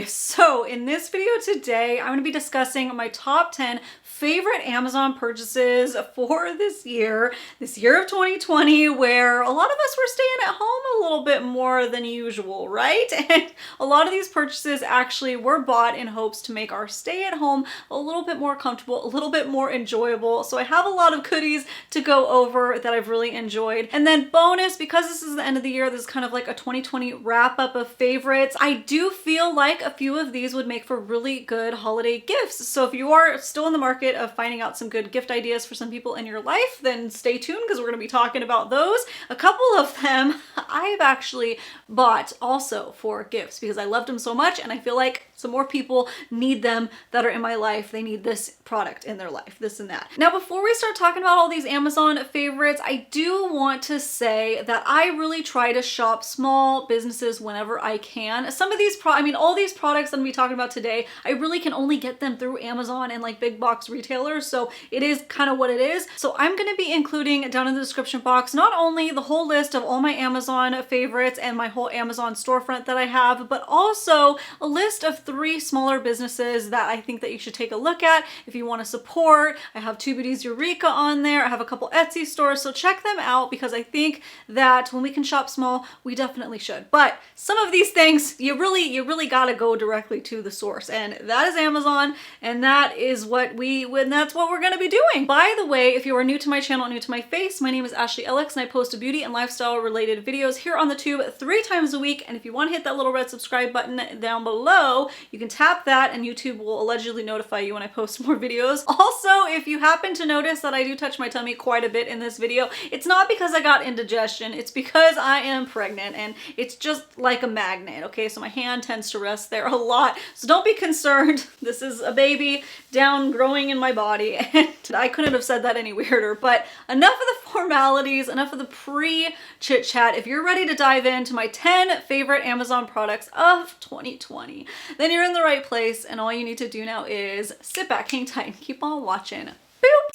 Okay, so in this video today, I'm going to be discussing my top 10 favorite Amazon purchases for this year of 2020, where a lot of us were staying at home a little bit more than usual, right? And a lot of these purchases actually were bought in hopes to make our stay at home a little bit more comfortable, a little bit more enjoyable. So I have a lot of goodies to go over that I've really enjoyed. And then bonus, because this is the end of the year, this is kind of like a 2020 wrap up of favorites. I do feel like a few of these would make for really good holiday gifts. So if you are still in the market of finding out some good gift ideas for some people in your life, then stay tuned because we're going to be talking about those. A couple of them I've actually bought also for gifts because I loved them so much and I feel like some more people need them that are in my life. They need this product in their life, this and that. Now, before we start talking about all these Amazon favorites, I do want to say that I really try to shop small businesses whenever I can. Some of these all these products I'm gonna be talking about today, I really can only get them through Amazon and like big box retailers. So it is kind of what it is. So I'm gonna be including down in the description box, not only the whole list of all my Amazon favorites and my whole Amazon storefront that I have, but also a list of 3 smaller businesses that I think that you should take a look at if you want to support. I have Two Beauties Eureka on there. I have a couple Etsy stores, so check them out because I think that when we can shop small, we definitely should. But some of these things, you really gotta go directly to the source, and that is Amazon, and that is that's what we're gonna be doing. By the way, if you are new to my channel, new to my face, my name is Ashley Ellix, and I post beauty and lifestyle related videos here on the tube 3 times a week. And if you want to hit that little red subscribe button down below, you can tap that and YouTube will allegedly notify you when I post more videos. Also, if you happen to notice that I do touch my tummy quite a bit in this video, it's not because I got indigestion, it's because I am pregnant and it's just like a magnet, okay? So my hand tends to rest there a lot. So don't be concerned. This is a baby down growing in my body and I couldn't have said that any weirder, but enough of the formalities, enough of the pre-chit chat. If you're ready to dive into my 10 favorite Amazon products of 2020, then you're in the right place, and all you need to do now is sit back, hang tight, and keep on watching. Boop!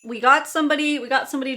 We got somebody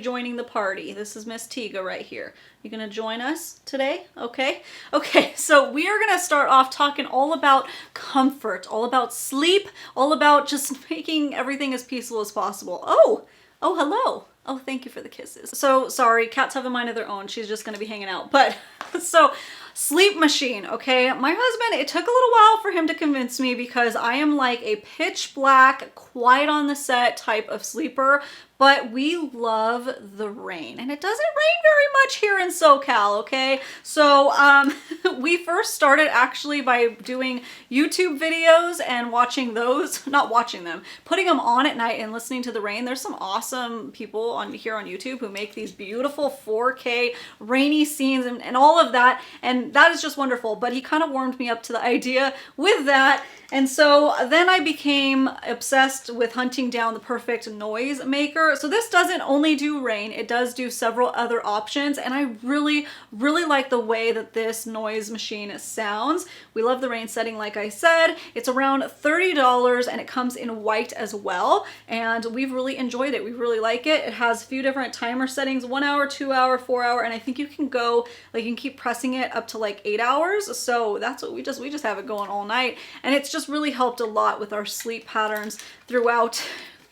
joining the party. This is Miss Tiga right here. You gonna join us today? Okay. Okay, so we are gonna start off talking all about comfort, all about sleep, all about just making everything as peaceful as possible. Oh, hello. Oh, thank you for the kisses. So sorry, cats have a mind of their own. She's just gonna be hanging out. But so sleep machine, okay? My husband, it took a little while for him to convince me because I am like a pitch black, quiet on the set type of sleeper, but we love the rain, and it doesn't rain very much here in SoCal, okay? So we first started actually by doing YouTube videos and watching those, not watching them, putting them on at night and listening to the rain. There's some awesome people here on YouTube who make these beautiful 4K rainy scenes and all of that, and that is just wonderful. But he kind of warmed me up to the idea with that. And so then I became obsessed with hunting down the perfect noise maker. So this doesn't only do rain, it does do several other options. And I really like the way that this noise machine sounds. We love the rain setting, like I said. It's around $30 and it comes in white as well. And we've really enjoyed it. We really like it. It has a few different timer settings, 1 hour, 2 hour, 4 hour. And I think you can go, like you can keep pressing it up to like 8 hours. So that's what we just have it going all night. And it's just really helped a lot with our sleep patterns throughout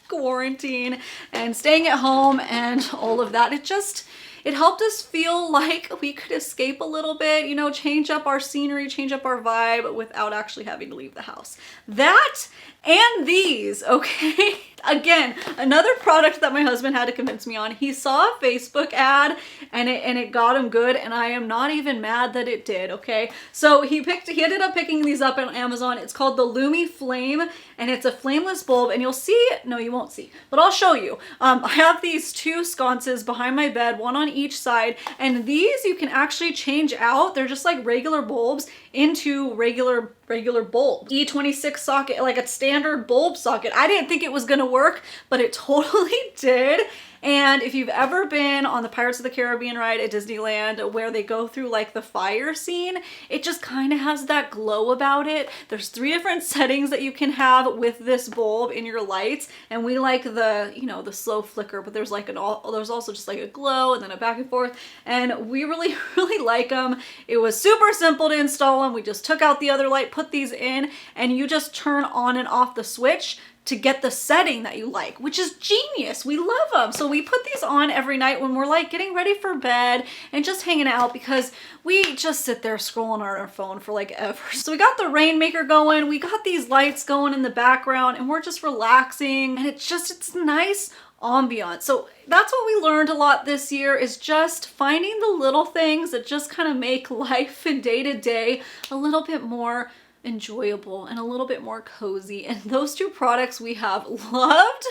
quarantine and staying at home and all of that. It helped us feel like we could escape a little bit, you know, change up our scenery, change up our vibe without actually having to leave the house. That and these, okay? Again, another product that my husband had to convince me on. He saw a Facebook ad and it got him good, and I am not even mad that it did, okay? So he ended up picking these up on Amazon. It's called the Lumi Flame, and it's a flameless bulb, and you'll see, no, you won't see, but I'll show you. I have these 2 sconces behind my bed, one on each side, and these you can actually change out. They're just like regular bulbs into regular bulb. E26 socket, like a standard bulb socket. I didn't think it was gonna work, but it totally did. And if you've ever been on the Pirates of the Caribbean ride at Disneyland where they go through like the fire scene, it just kind of has that glow about it. There's 3 different settings that you can have with this bulb in your lights, and we like the, you know, the slow flicker, but there's like there's also just like a glow and then a back and forth, and we really like them. It was super simple to install them. We just took out the other light, put these in, and you just turn on and off the switch to get the setting that you like, which is genius. We love them. So we put these on every night when we're like getting ready for bed and just hanging out, because we just sit there scrolling on our phone for like ever. So we got the rainmaker going, we got these lights going in the background, and we're just relaxing, and it's nice ambiance. So that's what we learned a lot this year, is just finding the little things that just kind of make life and day to day a little bit more enjoyable and a little bit more cozy. And those 2 products we have loved.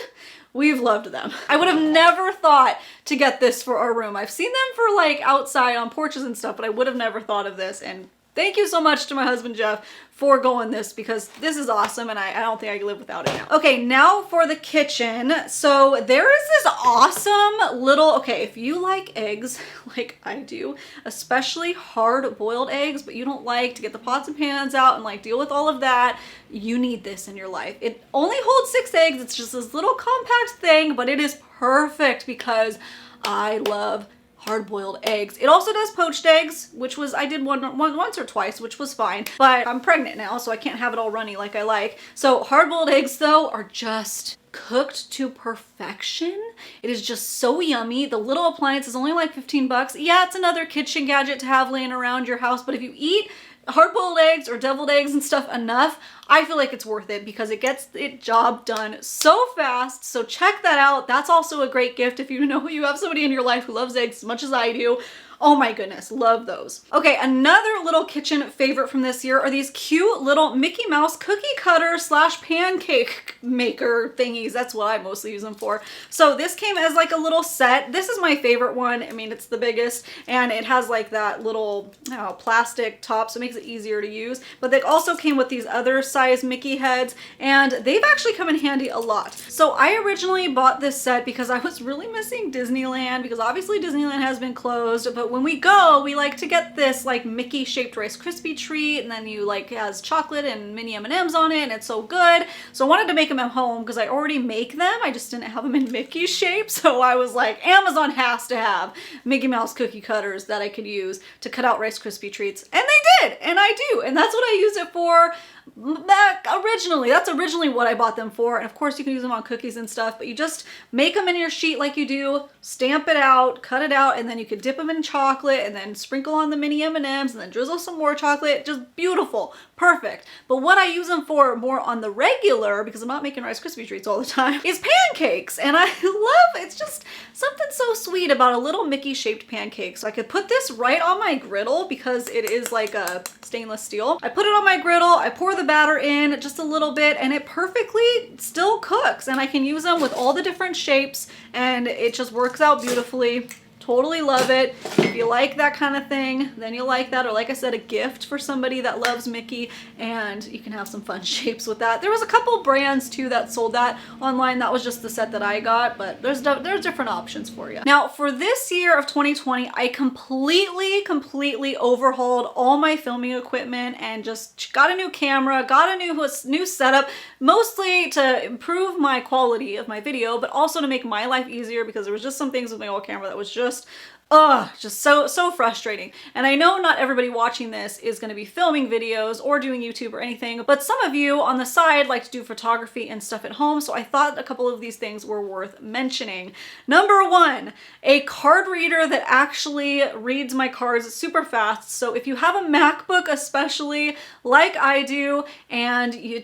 We've loved them. I would have never thought to get this for our room. I've seen them for like outside on porches and stuff, but I would have never thought of this. And thank you so much to my husband Jeff for going this, because this is awesome and I don't think I can live without it now. Okay, now for the kitchen. So there is this awesome little, okay, if you like eggs like I do, especially hard-boiled eggs, but you don't like to get the pots and pans out and like deal with all of that, you need this in your life. It only holds 6 eggs. It's just this little compact thing, but it is perfect because I love hard-boiled eggs. It also does poached eggs, which was, I did once or twice, which was fine, but I'm pregnant now, so I can't have it all runny like I like. So hard-boiled eggs though are just cooked to perfection. It is just so yummy. The little appliance is only like 15 bucks. Yeah, it's another kitchen gadget to have laying around your house, but if you eat hard-boiled eggs or deviled eggs and stuff enough, I feel like it's worth it because it gets the job done so fast. So check that out. That's also a great gift if you know you have somebody in your life who loves eggs as much as I do. Oh my goodness, love those. Okay, another little kitchen favorite from this year are these cute little Mickey Mouse cookie cutter / pancake maker thingies. That's what I mostly use them for. So this came as like a little set. This is my favorite one. I mean, it's the biggest, and it has like that little plastic top, so it makes it easier to use. But they also came with these other size Mickey heads, and they've actually come in handy a lot. So I originally bought this set because I was really missing Disneyland, because obviously Disneyland has been closed, but when we go, we like to get this like Mickey shaped Rice Krispie treat, and then you like, it has chocolate and mini M&Ms on it, and it's so good. So I wanted to make them at home because I already make them. I just didn't have them in Mickey shape. So I was like, Amazon has to have Mickey Mouse cookie cutters that I could use to cut out Rice Krispie treats. And they did, and I do. And that's what I use it for originally. That's originally what I bought them for. And of course you can use them on cookies and stuff, but you just make them in your sheet like you do, stamp it out, cut it out, and then you could dip them in chocolate and then sprinkle on the mini M&Ms and then drizzle some more chocolate. Just beautiful. Perfect. But what I use them for more on the regular, because I'm not making Rice Krispie treats all the time, is pancakes. And I love, it's just something so sweet about a little Mickey shaped pancake. So I could put this right on my griddle because it is like a stainless steel. I put it on my griddle, I pour the batter in just a little bit, and it perfectly still cooks, and I can use them with all the different shapes, and it just works out beautifully. Totally love it. If you like that kind of thing, then you'll like that. Or like I said, a gift for somebody that loves Mickey, and you can have some fun shapes with that. There was a couple brands too that sold that online. That was just the set that I got, but there's different options for you. Now for this year of 2020, I completely overhauled all my filming equipment and just got a new camera, got a new setup, mostly to improve my quality of my video, but also to make my life easier, because there was just some things with my old camera that was just so frustrating. And I know not everybody watching this is going to be filming videos or doing YouTube or anything, but some of you on the side like to do photography and stuff at home, so I thought a couple of these things were worth mentioning. Number 1, a card reader that actually reads my cards super fast. So if you have a MacBook especially, like I do, and you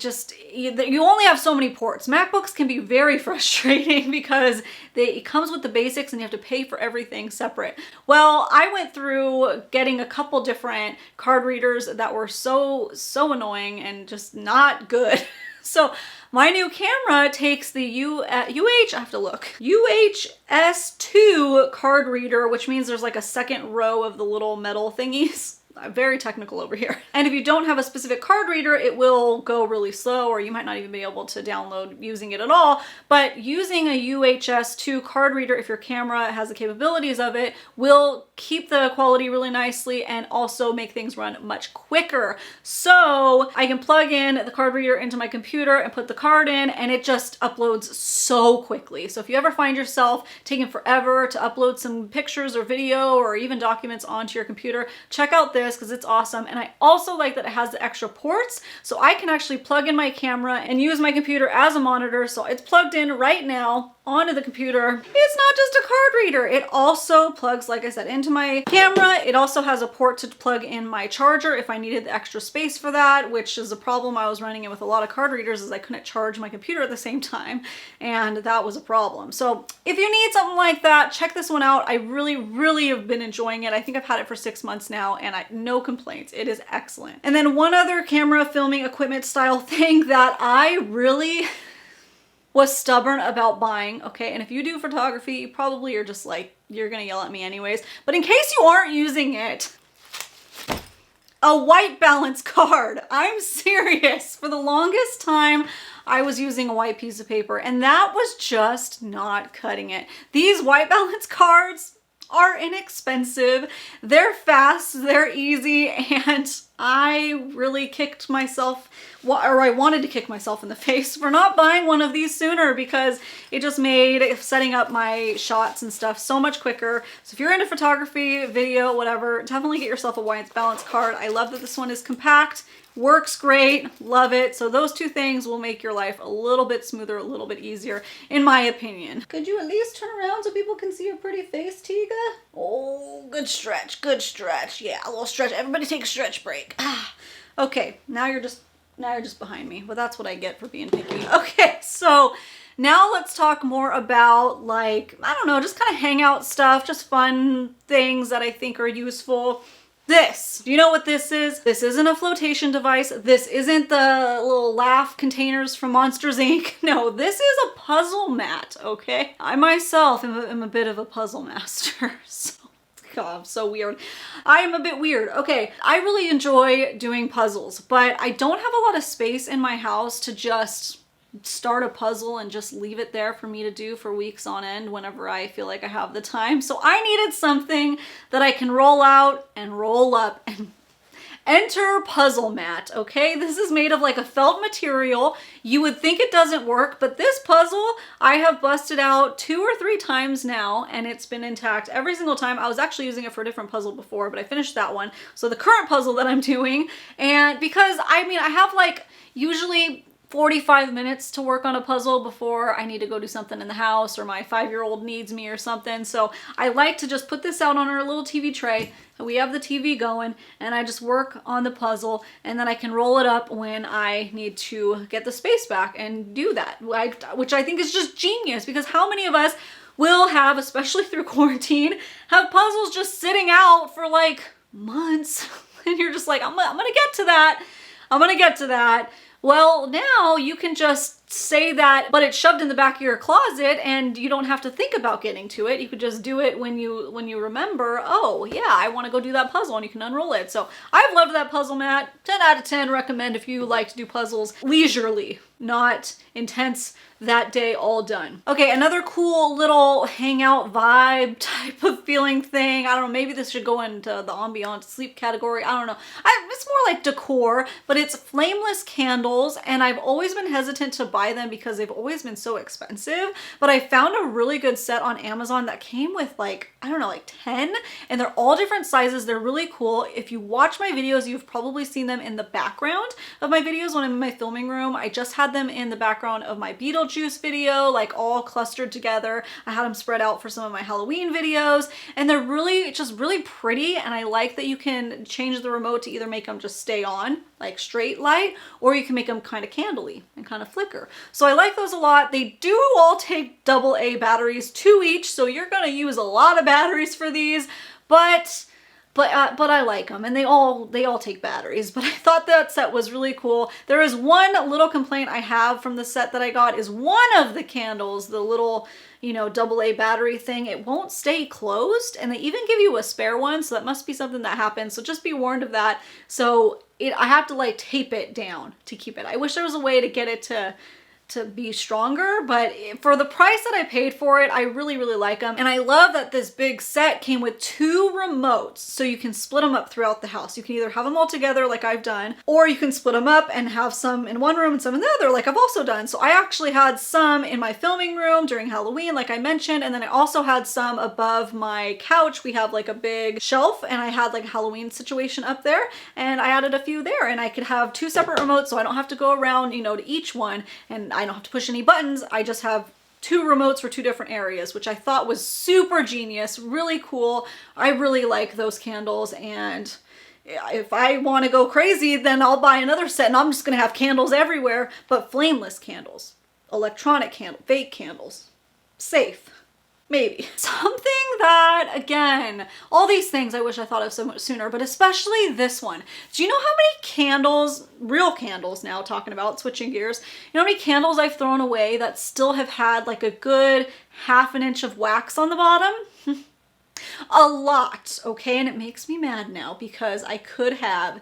only have so many ports. MacBooks can be very frustrating because it comes with the basics and you have to pay for everything separate. Well, I went through getting a couple different card readers that were so annoying and just not good. So my new camera takes the UHS2 card reader, which means there's like a second row of the little metal thingies. I'm very technical over here. And if you don't have a specific card reader, it will go really slow, or you might not even be able to download using it at all. But using a UHS-2 card reader, if your camera has the capabilities of it, will keep the quality really nicely and also make things run much quicker. So I can plug in the card reader into my computer and put the card in, and it just uploads so quickly. So if you ever find yourself taking forever to upload some pictures or video or even documents onto your computer, check out this because it's awesome. And I also like that it has the extra ports, so I can actually plug in my camera and use my computer as a monitor. So it's plugged in right now onto the computer. It's not just a card reader. It also plugs, like I said, into my camera. It also has a port to plug in my charger if I needed the extra space for that, which is a problem I was running in with a lot of card readers, is I couldn't charge my computer at the same time, and that was a problem. So if you need something like that, check this one out. I really have been enjoying it. I think I've had it for 6 months now, and no complaints. It is excellent. And then one other camera filming equipment style thing that I really was stubborn about buying, okay? And if you do photography, you probably are just like, you're gonna yell at me anyways. But in case you aren't using it, a white balance card. I'm serious. For the longest time, I was using a white piece of paper, and that was just not cutting it. These white balance cards are inexpensive, they're fast, they're easy, and I really kicked myself, or I wanted to kick myself in the face for not buying one of these sooner, because it just made setting up my shots and stuff so much quicker. So if you're into photography, video, whatever, definitely get yourself a white balance card. I love that this one is compact, works great, love it. So those two things will make your life a little bit smoother, a little bit easier, in my opinion. Could you at least turn around so people can see your pretty face, Tiga? Oh, good stretch, good stretch. Yeah, a little stretch. Everybody take a stretch break. Okay, now you're just behind me. Well, that's what I get for being picky. Okay, so now let's talk more about, like, I don't know, just kind of hangout stuff, just fun things that I think are useful. This, do you know what this is? This isn't a flotation device. This isn't the little laugh containers from Monsters, Inc. No, this is a puzzle mat, okay? I myself am a bit of a puzzle master, so God, I'm so weird. I am a bit weird. Okay, I really enjoy doing puzzles, but I don't have a lot of space in my house to just start a puzzle and just leave it there for me to do for weeks on end whenever I feel like I have the time. So I needed something that I can roll out and roll up and enter puzzle mat, okay? This is made of like a felt material. You would think it doesn't work, but this puzzle I have busted out 2 or 3 times now, and it's been intact every single time. I was actually using it for a different puzzle before, but I finished that one. So the current puzzle that I'm doing, and because I have like usually 45 minutes to work on a puzzle before I need to go do something in the house, or my 5-year-old needs me or something. So I like to just put this out on our little TV tray. We have the TV going, and I just work on the puzzle, and then I can roll it up when I need to get the space back and do that, which I think is just genius, because how many of us will have, especially through quarantine, have puzzles just sitting out for like months, and you're just like, I'm gonna get to that. I'm gonna get to that. Well, now you can just say that, but it's shoved in the back of your closet, and you don't have to think about getting to it. You could just do it when you remember, oh yeah, I want to go do that puzzle, and you can unroll it. So I've loved that puzzle mat. 10 out of 10 recommend if you like to do puzzles leisurely, not intense that day, all done. Okay, another cool little hangout vibe type of feeling thing. I don't know, maybe this should go into the ambient sleep category. I don't know. It's more like decor, but it's flameless candles, and I've always been hesitant to buy them because they've always been so expensive, but I found a really good set on Amazon that came with like, I don't know, like 10, and they're all different sizes. They're really cool. If you watch my videos, you've probably seen them in the background of my videos when I'm in my filming room. I just had them in the background of my Beetlejuice video, like all clustered together. I had them spread out for some of my Halloween videos, and they're really, just really pretty, and I like that you can change the remote to either make them just stay on, like straight light, or you can make them kind of candly and kind of flicker. So I like those a lot. They do all take AA batteries, 2 each, so you're gonna use a lot of batteries for these, but but I like them, and they all take batteries. But I thought that set was really cool. There is one little complaint I have from the set that I got is one of the candles, the little, you know, AA battery thing, it won't stay closed, and they even give you a spare one, so that must be something that happens. So just be warned of that. So I have to like tape it down to keep it. I wish there was a way to get it to be stronger, but for the price that I paid for it, I really like them. And I love that this big set came with 2 remotes, so you can split them up throughout the house. You can either have them all together like I've done, or you can split them up and have some in one room and some in the other like I've also done. So I actually had some in my filming room during Halloween like I mentioned, and then I also had some above my couch. We have like a big shelf, and I had like a Halloween situation up there, and I added a few there, and I could have 2 separate remotes, so I don't have to go around, you know, to each one, and I don't have to push any buttons. I just have 2 remotes for 2 different areas, which I thought was super genius, really cool. I really like those candles, and if I want to go crazy, then I'll buy another set and I'm just gonna have candles everywhere, but flameless candles, electronic candle, fake candles, safe. Maybe. Something that, again, all these things I wish I thought of so much sooner, but especially this one. Do you know how many candles, real candles now, talking about switching gears, you know how many candles I've thrown away that still have had like a good ½ an inch of wax on the bottom? A lot, okay? And it makes me mad now because I could have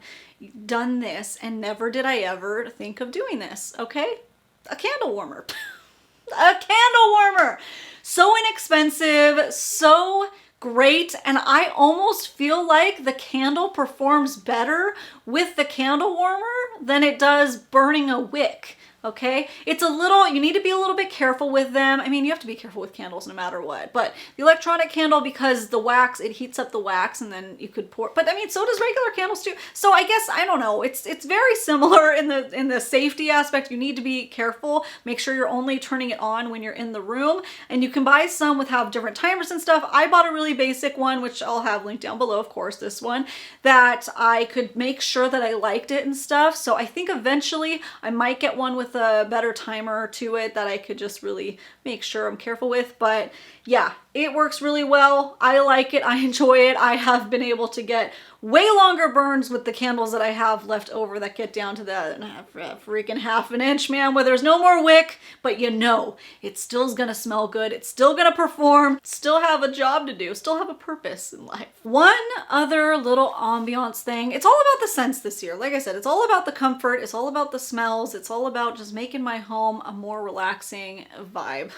done this and never did I ever think of doing this, okay? A candle warmer. A candle warmer! So inexpensive, so great, and I almost feel like the candle performs better with the candle warmer than it does burning a wick. Okay, it's a little, you need to be a little bit careful with them. I mean, you have to be careful with candles no matter what, but the electronic candle, because the wax, it heats up the wax and then you could pour, but I mean, so does regular candles too. So I guess, I don't know, it's very similar in the safety aspect. You need to be careful. Make sure you're only turning it on when you're in the room, and you can buy some with have different timers and stuff. I bought a really basic one, which I'll have linked down below, of course, this one, that I could make sure that I liked it and stuff. So I think eventually I might get one with a better timer to it that I could just really make sure I'm careful with. But yeah, it works really well. I like it. I enjoy it. I have been able to get way longer burns with the candles that I have left over that get down to the freaking ½ an inch, man, where there's no more wick, but you know, it still is gonna smell good. It's still gonna perform, still have a job to do, still have a purpose in life. One other little ambiance thing. It's all about the scents this year. Like I said, it's all about the comfort. It's all about the smells. It's all about just making my home a more relaxing vibe.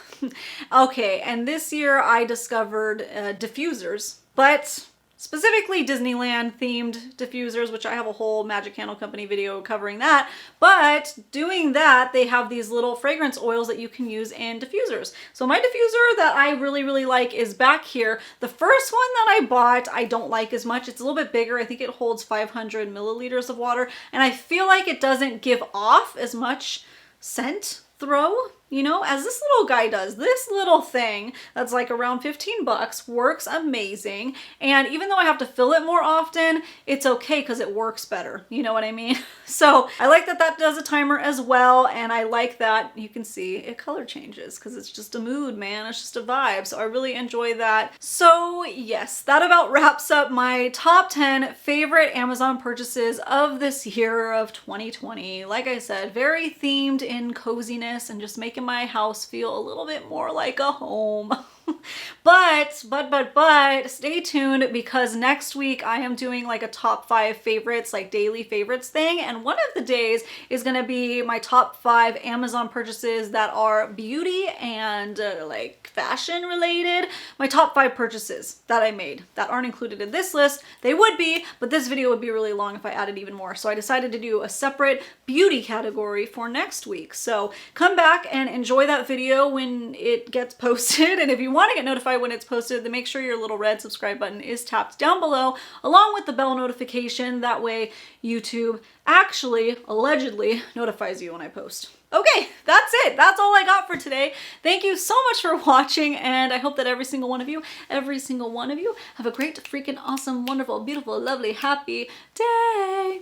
Okay, and this year I discovered diffusers, but specifically Disneyland themed diffusers, which I have a whole Magic Candle Company video covering that. But doing that, they have these little fragrance oils that you can use in diffusers. So my diffuser that I really like is back here. The first one that I bought, I don't like as much. It's a little bit bigger. I think it holds 500 milliliters of water, and I feel like it doesn't give off as much scent throw, you know, as this little guy does. This little thing that's like around 15 bucks works amazing. And even though I have to fill it more often, it's okay because it works better. You know what I mean? So I like that that does a timer as well. And I like that you can see it color changes because it's just a mood, man. It's just a vibe. So I really enjoy that. So yes, that about wraps up my top 10 favorite Amazon purchases of this year of 2020. Like I said, very themed in coziness and just making my house feel a little bit more like a home. But stay tuned because next week I am doing like a top 5 favorites, like daily favorites thing. And one of the days is going to be my top 5 Amazon purchases that are beauty and like fashion related. My top 5 purchases that I made that aren't included in this list. They would be, but this video would be really long if I added even more. So I decided to do a separate beauty category for next week. So come back and enjoy that video when it gets posted. And if you want to get notified when it's posted, then make sure your little red subscribe button is tapped down below along with the bell notification. That way YouTube actually allegedly notifies you when I post. Okay, that's it. That's all I got for today. Thank you so much for watching, and I hope that every single one of you have a great, freaking awesome, wonderful, beautiful, lovely, happy day.